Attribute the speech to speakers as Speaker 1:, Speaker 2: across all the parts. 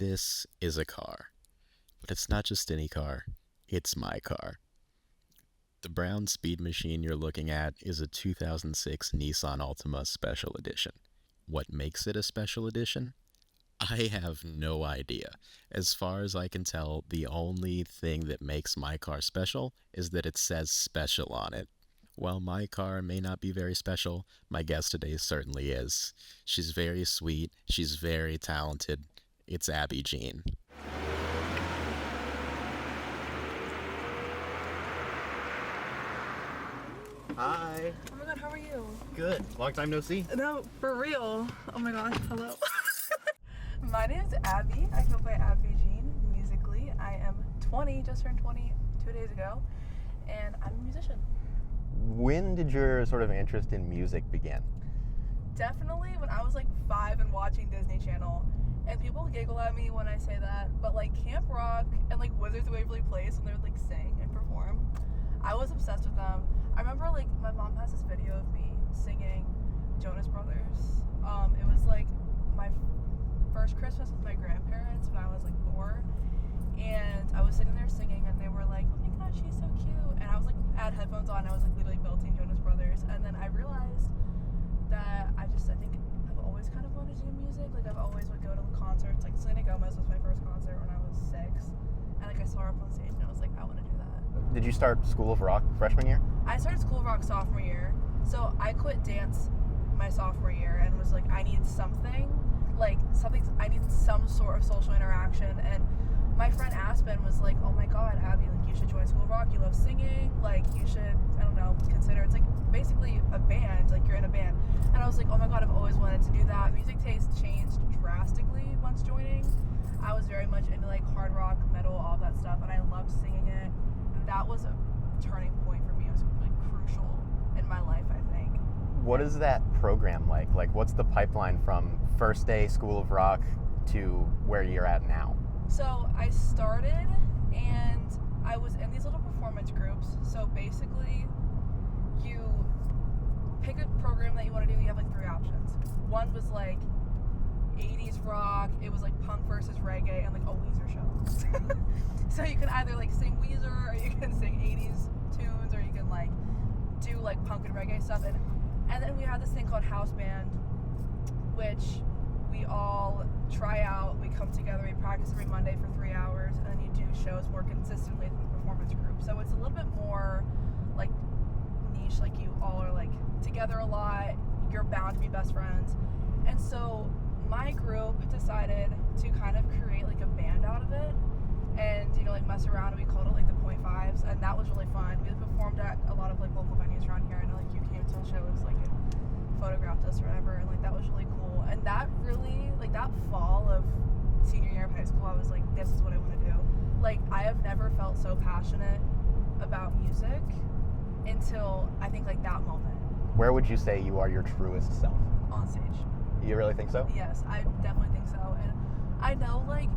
Speaker 1: This is a car, but it's not just any car, it's my car. The brown speed machine you're looking at is a 2006 Nissan Altima Special Edition. What makes it a special edition? I have no idea. As far as I can tell, the only thing that makes my car special is that it says special on it. While my car may not be very special, my guest today certainly is. She's very sweet, she's very talented. It's Abbi Jean.
Speaker 2: Hi.
Speaker 3: Oh my god, how are you?
Speaker 2: Good. Long time no see.
Speaker 3: No, for real. Oh my god, hello. My name's Abbi. I go by Abbi Jean musically. I am 20, just turned 20 2 days ago, and I'm a musician.
Speaker 2: When did your sort of interest in music begin?
Speaker 3: Definitely when I was like 5 and watching Disney Channel. And people giggle at me when I say that, but like Camp Rock and like Wizards of Waverly Place, when they would like sing and perform, I was obsessed with them. I remember like my mom has this video of me singing Jonas Brothers. It was like my first Christmas with my grandparents when I was like 4, and I was sitting there singing, and they were like, "Oh my god, she's so cute!" And I was like, I had headphones on, and I was like literally belting Jonas Brothers, and then I realized that I think I've always kind of wanted to do music. Like I've always would go to concerts. Like Selena Gomez was my first concert when I was 6, and like I saw her up on stage, and I was like, I want to do that.
Speaker 2: Did you start School of Rock freshman year?
Speaker 3: I started School of Rock sophomore year, so I quit dance my sophomore year and was like, I need something. I need some sort of social interaction. And my friend Aspen was like, oh my god, Abbi, like you should join School of Rock. You love singing. Like you should, I don't know, consider, it's like basically a band. Like you're in a band. And I was like, oh my god, I've always wanted to do that. Music taste changed drastically once joining. I was very much into like hard rock, metal, all that stuff, and I loved singing it. And that was a turning point for me. It was like crucial in my life, I think.
Speaker 2: What is that program like? Like what's the pipeline from first day School of Rock to where you're at now?
Speaker 3: So I started and I was in these little performance groups. So basically you pick a program that you want to do. You have like 3 options. One was like 80s rock, it was like punk versus reggae, and like a Weezer show. So you can either like sing Weezer, or you can sing 80s tunes, or you can like do like punk and reggae stuff. And then we had this thing called house band, which we all try out, we come together, we practice every Monday for 3 hours, and then you do shows more consistently than the performance group. So it's a little bit more like niche, like you all are like together a lot, you're bound to be best friends. And so my group decided to kind of create like a band out of it, and you know, like mess around, and we called it like the .5s, and that was really fun. We performed at a lot of like local venues around here. I know like you came to shows, like and photographed us or whatever, and like that was really cool. And that really, like that fall of senior year of high school, I was like, this is what I want to do. Like I have never felt so passionate about music until I think like that moment.
Speaker 2: Where would you say you are your truest self?
Speaker 3: On stage.
Speaker 2: You really think so?
Speaker 3: Yes, I definitely think so. And I know like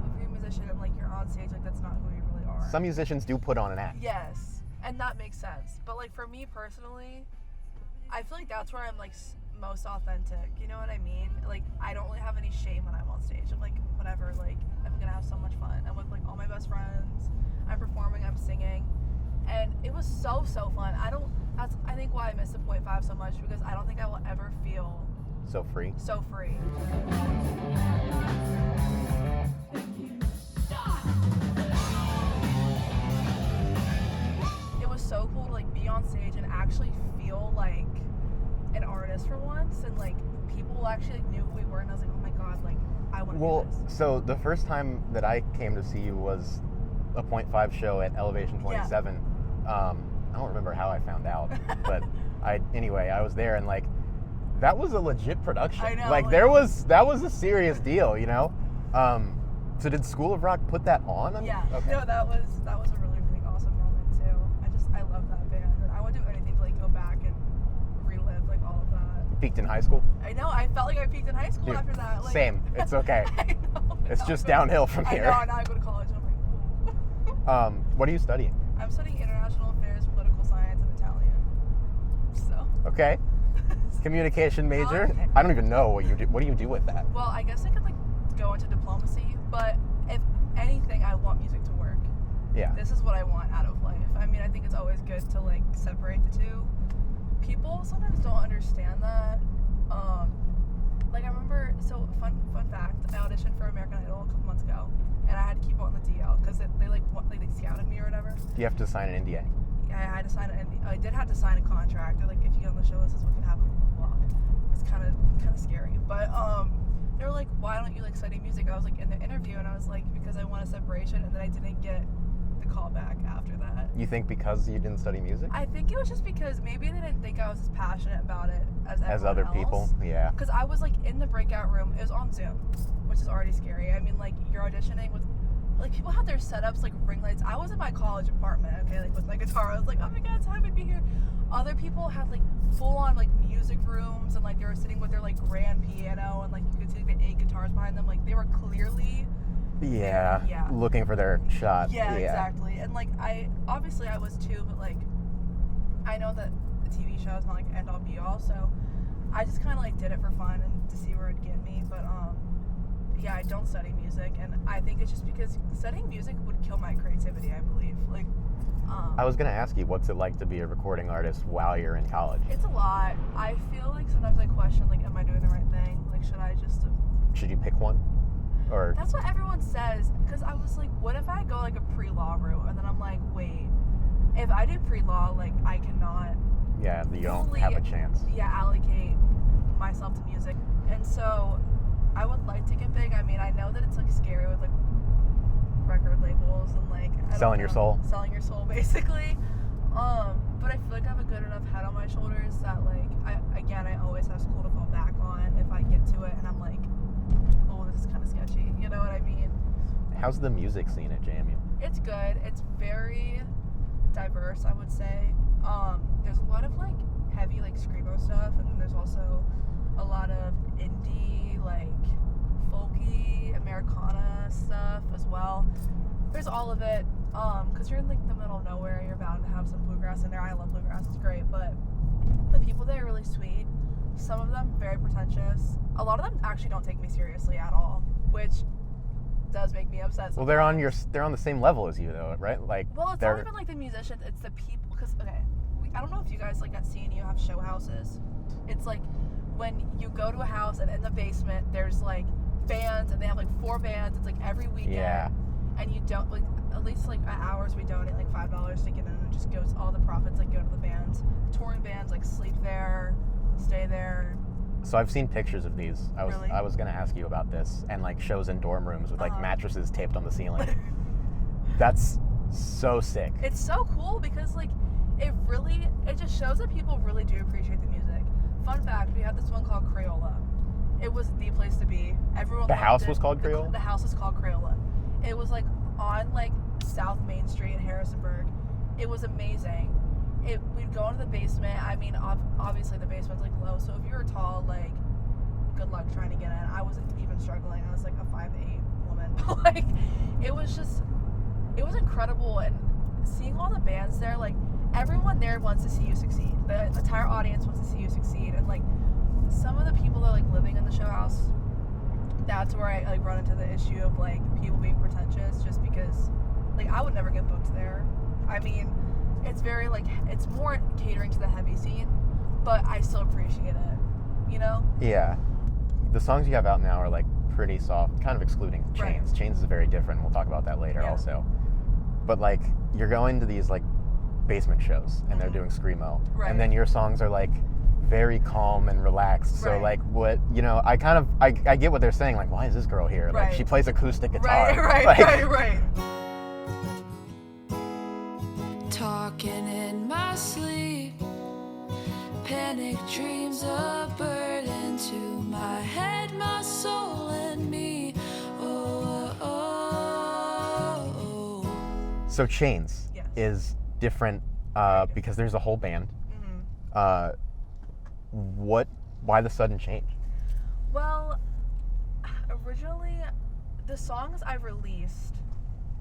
Speaker 3: if you're a musician and like you're on stage, like that's not who you really are.
Speaker 2: Some musicians do put on an act.
Speaker 3: Yes, and that makes sense. But like for me personally, I feel like that's where I'm like most authentic. You know what I mean? Like I don't really have any shame when I'm on stage. I'm like whatever. Like I'm gonna have so much fun. I'm with like all my best friends. I'm performing. I'm singing, and it was so fun. That's I think why I miss the .5 so much, because I don't think I will ever feel
Speaker 2: So free.
Speaker 3: so free. It was so cool to like be on stage and actually feel like an artist for once, and like people actually like knew who we were, and I was like, oh my god, like I want to do this.
Speaker 2: So the first time that I came to see you was a .5 show at Elevation 27. Yeah. I don't remember how I found out, but I was there, and like that was a legit production.
Speaker 3: I know.
Speaker 2: Like that was a serious deal, you know. So did School of Rock put that on?
Speaker 3: Yeah.
Speaker 2: Okay.
Speaker 3: No, that was a really awesome moment too. I love that band, and I would do anything to like go back and relive like all of that.
Speaker 2: Peaked in high school?
Speaker 3: I know. I felt like I peaked in high school.
Speaker 2: Dude,
Speaker 3: after that. Like,
Speaker 2: same. It's okay.
Speaker 3: I know.
Speaker 2: It's just downhill from here.
Speaker 3: I know. Now I go to college. And I'm like, cool.
Speaker 2: What are you studying?
Speaker 3: I'm studying international affairs, political science, and Italian. So.
Speaker 2: Okay. Communication major.
Speaker 3: Okay.
Speaker 2: I don't even know what you do. What do you do with that?
Speaker 3: Well, I guess I could like go into diplomacy, but if anything, I want music to work.
Speaker 2: Yeah.
Speaker 3: This is what I want out of life. I mean, I think it's always good to like separate the two. People sometimes don't understand that. Like I remember, so fun fact, I auditioned for American Idol a couple months ago, and I had to keep on the DL because they scouted me or whatever.
Speaker 2: Do you have to sign an NDA?
Speaker 3: I had to sign I did have to sign a contract. They're like, if you get on the show, this is what can happen. Blah, blah, blah. It's kind of scary, but they were like, why don't you like study music? I was like in the interview, and I was like, because I want a separation, and then I didn't get the call back after that.
Speaker 2: You think because you didn't study music?
Speaker 3: I think it was just because maybe they didn't think I was as passionate about it as
Speaker 2: other
Speaker 3: else.
Speaker 2: people. Yeah.
Speaker 3: Because I was like in the breakout room. It was on Zoom, which is already scary. I mean, like you're auditioning with, like people have their setups like ring lights. I was in my college apartment, okay, like with my guitar. I was like, oh my god, it's happy to be here. Other people had like full on like music rooms, and like they were sitting with their like grand piano, and like you could see the 8 guitars behind them. Like they were clearly
Speaker 2: looking for their shot.
Speaker 3: Yeah, exactly. And like I was too, but like I know that the TV show is not like end all be all, so I just kind of like did it for fun and to see where it'd get me. But yeah, I don't study music, and I think it's just because studying music would kill my creativity, I believe. Like
Speaker 2: I was gonna ask you, what's it like to be a recording artist while you're in college?
Speaker 3: It's a lot. I feel like sometimes I question, like, am I doing the right thing? Like, should
Speaker 2: you pick one? Or
Speaker 3: that's what everyone says, because I was like, what if I go like a pre-law route, and then I'm like, wait, if I do pre-law, like I cannot
Speaker 2: you don't have a chance.
Speaker 3: Allocate myself to music. And so I would like to get big. I mean, I know that it's like scary with like record labels and like
Speaker 2: selling your soul
Speaker 3: basically, but I feel like I have a good enough head on my shoulders that like I always have school to fall back on if I get to it and I'm like, oh, this is kind of sketchy, you know what I mean?
Speaker 2: How's the music scene at JMU?
Speaker 3: It's good. It's very diverse, I would say. There's a lot of like heavy like screamo stuff, and then there's also a lot of indie like folky Americana stuff as well. There's all of it, because you're in like the middle of nowhere, you're bound to have some bluegrass in there. I love bluegrass, it's great, but the people there are really sweet. Some of them very pretentious. A lot of them actually don't take me seriously at all, which does make me upset sometimes.
Speaker 2: Well, they're on the same level as you though, right? Like,
Speaker 3: well, it's not even like the musicians, it's the people. Because I don't know if you guys like at CNU have show houses. It's like when you go to a house and in the basement there's like bands, and they have like 4 bands. It's like every weekend.
Speaker 2: Yeah.
Speaker 3: And you don't like, at least like at ours we donate like $5 to get in, and it just goes, all the profits like go to the bands. Touring bands like sleep there, stay there.
Speaker 2: So I've seen pictures of these.
Speaker 3: Really?
Speaker 2: I was gonna ask you about this, and like shows in dorm rooms with like mattresses taped on the ceiling. That's so sick.
Speaker 3: It's so cool because like it just shows that people really do appreciate the music. Fun fact, we had this one called Crayola. It was the place to be. Everyone.
Speaker 2: The house was called Crayola?
Speaker 3: The house was called Crayola. It was like on like South Main Street in Harrisonburg. It was amazing. We'd go into the basement. I mean, obviously the basement's like low, so if you were tall, like, good luck trying to get in. I wasn't even struggling. I was like a 5'8" woman. But like, it was incredible. And seeing all the bands there, like, everyone there wants to see you succeed. The entire audience wants to see you succeed. And like, some of the people that are like living in the show house, that's where I like run into the issue of like people being pretentious, just because like I would never get booked there. I mean, it's very like, it's more catering to the heavy scene, but I still appreciate it, you know?
Speaker 2: Yeah. The songs you have out now are like pretty soft, kind of excluding Chains.
Speaker 3: Right.
Speaker 2: Chains is very different. We'll talk about that later also. But like, you're going to these like basement shows and they're doing screamo.
Speaker 3: Right.
Speaker 2: And then your songs are like very calm and relaxed. So like, what, you know, I get what they're saying. Like, why is this girl here? Like, she plays acoustic guitar.
Speaker 3: Right.
Speaker 4: Talking in my sleep, panic dreams a burden to my head, my soul, and me. Oh.
Speaker 2: So Chains is different because there's a whole band. Why the sudden change?
Speaker 3: Well, originally, the songs I released,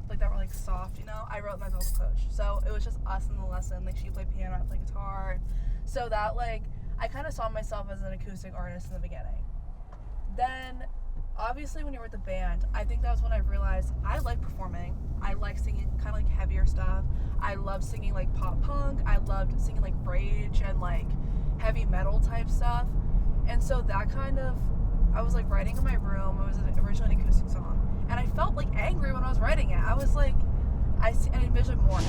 Speaker 3: like that were like soft, you know, I wrote my vocal coach. So it was just us in the lesson. Like, she played piano, I played guitar. So that, like, I kind of saw myself as an acoustic artist in the beginning. Then obviously when you're with the band, I think that was when I realized I like performing. I like singing kind of like heavier stuff. I love singing like pop punk. I loved singing like Rage and like heavy metal type stuff. And so that kind of, I was like writing in my room. It was originally an acoustic song. And I felt like angry when I was writing it. I was like, I envisioned more.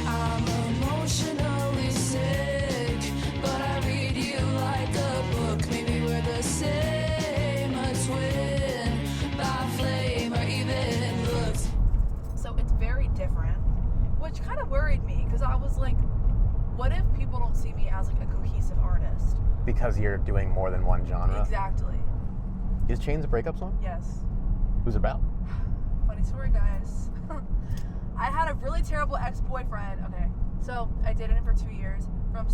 Speaker 4: I'm emotionally sick, but I read you like a book. Maybe we're the same, a twin, by flame or even looks.
Speaker 3: So it's very different, which kind of worried me because I was like, what if people don't see me as like a cohesive artist?
Speaker 2: Because you're doing more than one genre?
Speaker 3: Exactly.
Speaker 2: Is Chains a breakup song?
Speaker 3: Yes.
Speaker 2: Who's it about?
Speaker 3: Funny story, guys. I had a really terrible ex-boyfriend. Okay, so I dated him for 2 years, from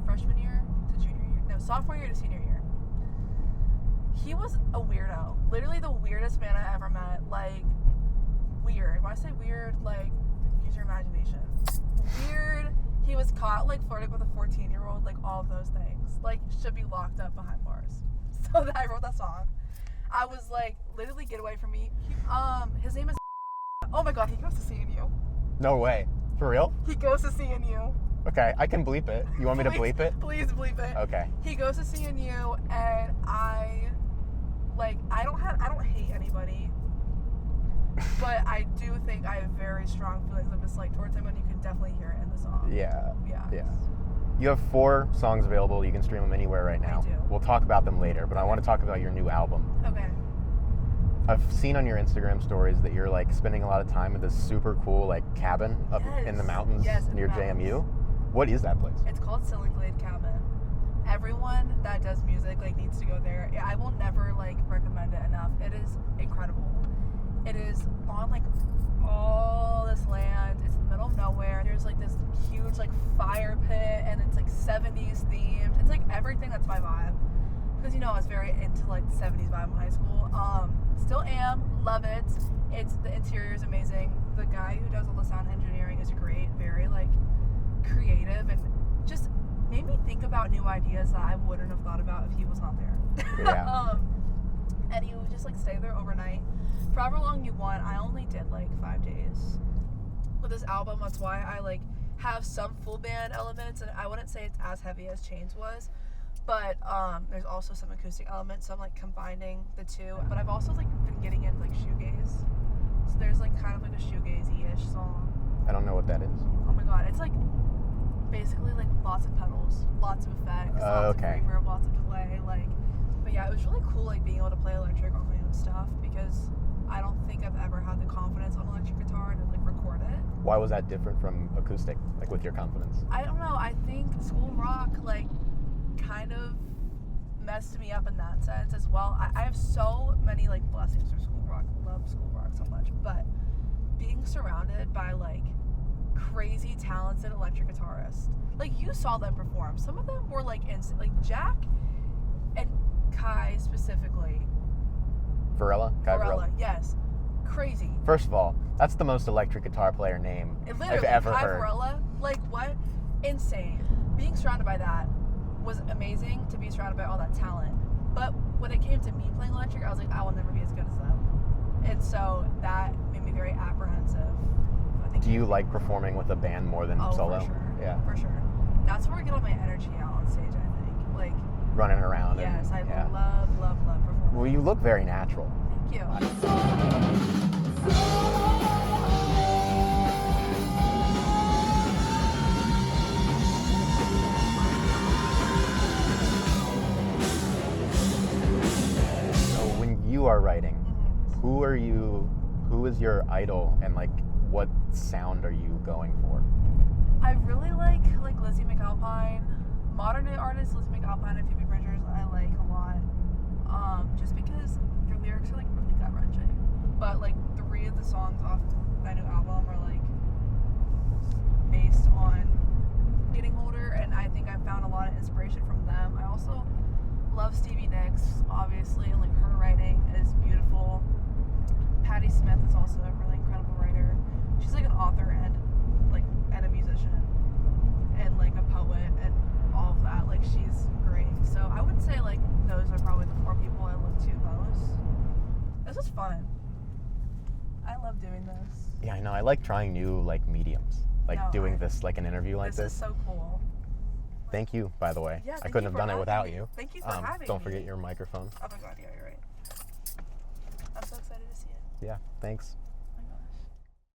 Speaker 3: freshman year to junior year. No, sophomore year to senior year. He was a weirdo. Literally the weirdest man I ever met. Like, weird. When I say weird, like, use your imagination. Weird. He was caught, like, flirting with a 14-year-old, like, all of those things. Like, should be locked up behind bars. So I wrote that song. I was like, literally, get away from me. His name is oh my god, he goes to CNU.
Speaker 2: No way. For real?
Speaker 3: He goes to CNU.
Speaker 2: Okay, I can bleep it. You want me to bleep it?
Speaker 3: Please bleep it.
Speaker 2: Okay.
Speaker 3: He goes to CNU, and I don't hate anybody, but I do think I have very strong feelings of dislike towards him, and you can definitely hear it in the song.
Speaker 2: Yeah.
Speaker 3: Yeah.
Speaker 2: Yeah. You have 4 songs available. You can stream them anywhere right now.
Speaker 3: I do.
Speaker 2: We'll talk about them later, but I want to talk about your new album.
Speaker 3: Okay.
Speaker 2: I've seen on your Instagram stories that you're like spending a lot of time at this super cool like cabin up in the mountains near JMU. What is that place?
Speaker 3: It's called Glade Cabin. Everyone that does music like needs to go there. Yeah, I will never like recommend it enough. It is incredible. It is on like all this land. It's in the middle of nowhere. There's like this huge like fire pit, and it's like 70s themed. It's like everything that's my vibe. Because, you know, I was very into like the 70s vibe in high school. Still am, love it. The interior is amazing. The guy who does all the sound engineering is great, very like creative, and just made me think about new ideas that I wouldn't have thought about if he was not there.
Speaker 2: Yeah.
Speaker 3: And you just like stay there overnight for however long you want. I only did like 5 days with this album. That's why I like have some full band elements, and I wouldn't say it's as heavy as Chains was. But there's also some acoustic elements, so I'm like combining the two. But I've also like been getting into like shoegaze. So there's like kind of like a shoegazy-ish song.
Speaker 2: I don't know what that is.
Speaker 3: Oh my god, it's like basically like lots of pedals, lots of effects, lots of reverb, lots of delay. Like, but yeah, it was really cool like being able to play electric on my own stuff, because I don't think I've ever had the confidence on electric guitar to like record it.
Speaker 2: Why was that different from acoustic, like with your confidence?
Speaker 3: I don't know. I think school rock like kind of messed me up in that sense as well. I have so many like blessings from school rock. I love school rock so much, but being surrounded by like crazy talented electric guitarists, like you saw them perform. Some of them were like instant, like Jack and Kai specifically.
Speaker 2: Kai Varela.
Speaker 3: Yes, crazy.
Speaker 2: First of all, that's the most electric guitar player name I've ever
Speaker 3: Kai
Speaker 2: heard.
Speaker 3: Varela, like what? Insane. Being surrounded by that was amazing, to be surrounded by all that talent. But when it came to me playing electric, I was like, I will never be as good as them. And so that made me very apprehensive.
Speaker 2: Do you like performing with a band more than solo?
Speaker 3: For sure.
Speaker 2: Yeah.
Speaker 3: For sure. That's where I get all my energy out on stage, I think. Like
Speaker 2: running around.
Speaker 3: Yes, I love performing.
Speaker 2: Well, you look very natural.
Speaker 3: Thank you.
Speaker 2: You are writing, who is your idol, and like what sound are you going for?
Speaker 3: I really like Lizzie McAlpine. Modern day artists, Lizzie McAlpine and Phoebe Bridgers, I like a lot. Just because their lyrics are like really gut wrenching. But like 3 of the songs off my new album are like based on getting older, and I think I found a lot of inspiration from them. I also love Stevie Nicks, obviously, and like her writing is beautiful. Patti Smith is also a really incredible writer. She's like an author and a musician and like a poet and all of that. Like she's great. So I would say like those are probably the 4 people I look to most. This was fun. I love doing this.
Speaker 2: Yeah, I know. I like trying new like mediums, like doing this like an interview like this.
Speaker 3: This is so cool.
Speaker 2: Thank you, by the way.
Speaker 3: Yeah,
Speaker 2: I couldn't have done it without you.
Speaker 3: Thank you for having me.
Speaker 2: Don't forget your microphone.
Speaker 3: Oh my god, yeah, you're right. I'm so excited to see it.
Speaker 2: Yeah, thanks.